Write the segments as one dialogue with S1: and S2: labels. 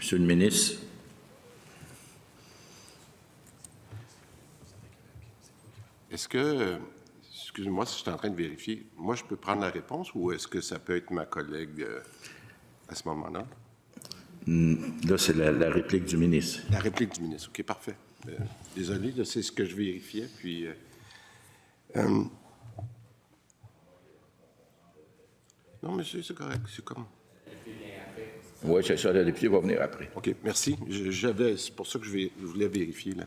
S1: Monsieur le ministre.
S2: Est-ce que, excusez-moi si je suis en train de vérifier, moi je peux prendre la réponse ou est-ce que ça peut être ma collègue à ce moment-là?
S1: Là, c'est la réplique du ministre.
S2: La réplique du ministre, OK, parfait. Désolé, c'est ce que je vérifiais, puis... Non, monsieur, c'est correct, c'est comme...
S1: Oui, c'est ça, la députée va venir après.
S2: OK, merci. C'est pour ça que je voulais vérifier, là.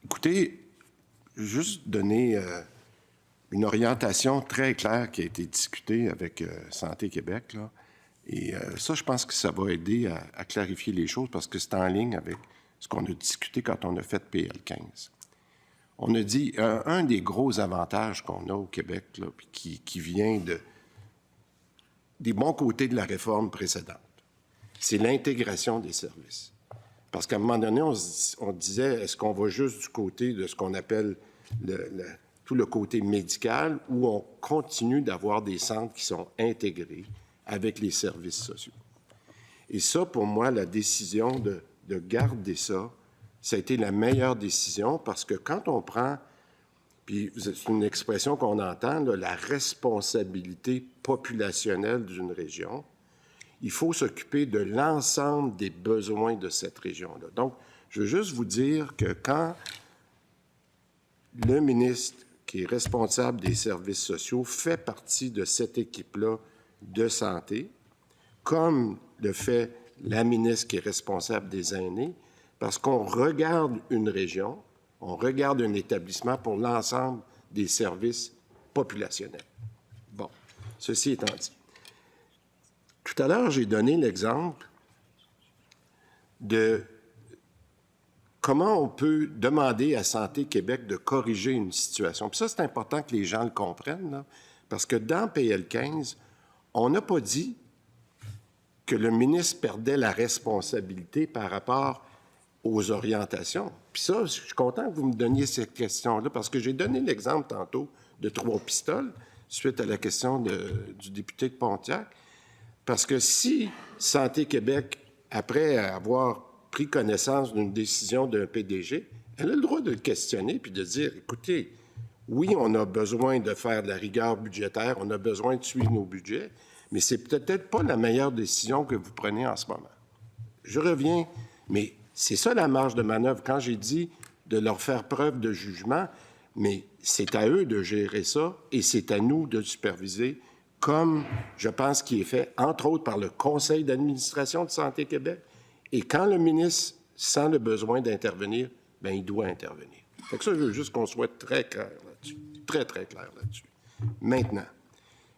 S2: Écoutez, juste donner une orientation très claire qui a été discutée avec Santé Québec, là. Et ça, je pense que ça va aider à clarifier les choses parce que c'est en ligne avec ce qu'on a discuté quand on a fait PL15. On a dit, un des gros avantages qu'on a au Québec, là, puis qui vient des bons côtés de la réforme précédente, c'est l'intégration des services. Parce qu'à un moment donné, on disait, est-ce qu'on va juste du côté de ce qu'on appelle tout le côté médical ou on continue d'avoir des centres qui sont intégrés avec les services sociaux? Et ça, pour moi, la décision de garder ça, ça a été la meilleure décision parce que quand on prend, puis c'est une expression qu'on entend, là, la responsabilité populationnelle d'une région, il faut s'occuper de l'ensemble des besoins de cette région-là. Donc, je veux juste vous dire que quand le ministre qui est responsable des services sociaux fait partie de cette équipe-là de santé, comme le fait la ministre qui est responsable des aînés, parce qu'on regarde une région, on regarde un établissement pour l'ensemble des services populationnels. Bon, ceci étant dit. Tout à l'heure, j'ai donné l'exemple de comment on peut demander à Santé Québec de corriger une situation. Puis ça, c'est important que les gens le comprennent, là, parce que dans PL15, on n'a pas dit que le ministre perdait la responsabilité par rapport aux orientations. Puis ça, je suis content que vous me donniez cette question-là, parce que j'ai donné l'exemple tantôt de Trois-Pistoles, suite à la question du député de Pontiac. Parce que si Santé Québec, après avoir pris connaissance d'une décision d'un PDG, elle a le droit de le questionner puis de dire, écoutez, oui, on a besoin de faire de la rigueur budgétaire, on a besoin de suivre nos budgets, mais c'est peut-être pas la meilleure décision que vous prenez en ce moment. Je reviens, mais c'est ça la marge de manœuvre. Quand j'ai dit de leur faire preuve de jugement, mais c'est à eux de gérer ça et c'est à nous de superviser, comme je pense qu'il est fait, entre autres, par le Conseil d'administration de Santé Québec. Et quand le ministre sent le besoin d'intervenir, bien, il doit intervenir. Fait que ça, je veux juste qu'on soit très clair là-dessus. Très, très clair là-dessus. Maintenant,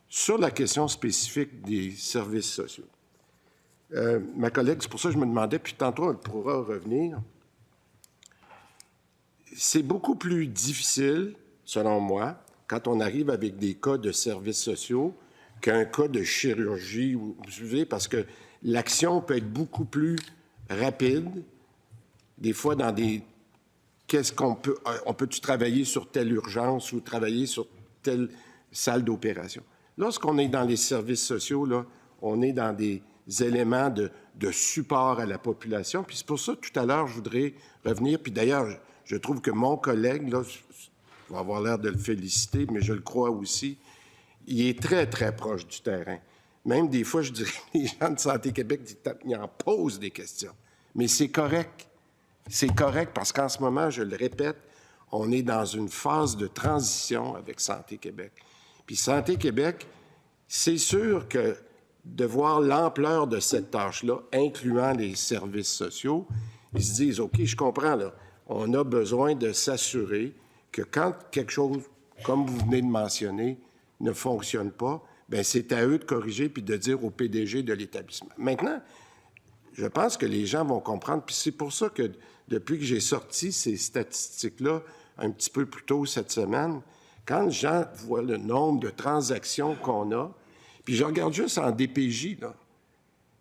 S2: sur la question spécifique des services sociaux, ma collègue, c'est pour ça que je me demandais, puis tantôt, elle pourra revenir. C'est beaucoup plus difficile, selon moi, quand on arrive avec des cas de services sociaux qu'un cas de chirurgie, vous savez, parce que l'action peut être beaucoup plus rapide, des fois dans des... On peut-tu travailler sur telle urgence ou travailler sur telle salle d'opération? Lorsqu'on est dans les services sociaux, là, on est dans des éléments de support à la population. Puis c'est pour ça, tout à l'heure, je voudrais revenir. Puis d'ailleurs, je trouve que mon collègue, là, je vais avoir l'air de le féliciter, mais je le crois aussi, il est très, très proche du terrain. Même des fois, je dirais que les gens de Santé Québec, ils en posent des questions. Mais c'est correct. C'est correct parce qu'en ce moment, je le répète, on est dans une phase de transition avec Santé Québec. Puis Santé Québec, c'est sûr que de voir l'ampleur de cette tâche-là, incluant les services sociaux, ils se disent, OK, je comprends, là, on a besoin de s'assurer que quand quelque chose, comme vous venez de mentionner, ne fonctionne pas, bien, c'est à eux de corriger puis de dire au PDG de l'établissement. Maintenant, je pense que les gens vont comprendre, puis c'est pour ça que depuis que j'ai sorti ces statistiques-là un petit peu plus tôt cette semaine, quand les gens voient le nombre de transactions qu'on a, puis je regarde juste en DPJ, là,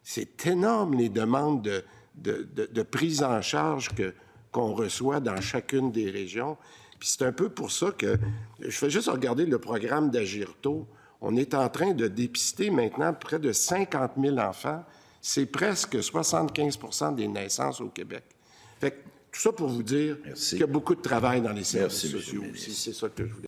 S2: c'est énorme les demandes de prise en charge qu'on reçoit dans chacune des régions. Puis c'est un peu pour ça que je fais juste regarder le programme d'Agirto. On est en train de dépister maintenant près de 50 000 enfants. C'est presque 75 des naissances au Québec. Fait que, tout ça pour vous dire qu'il y a beaucoup de travail dans les services sociaux aussi. C'est ça que je voulais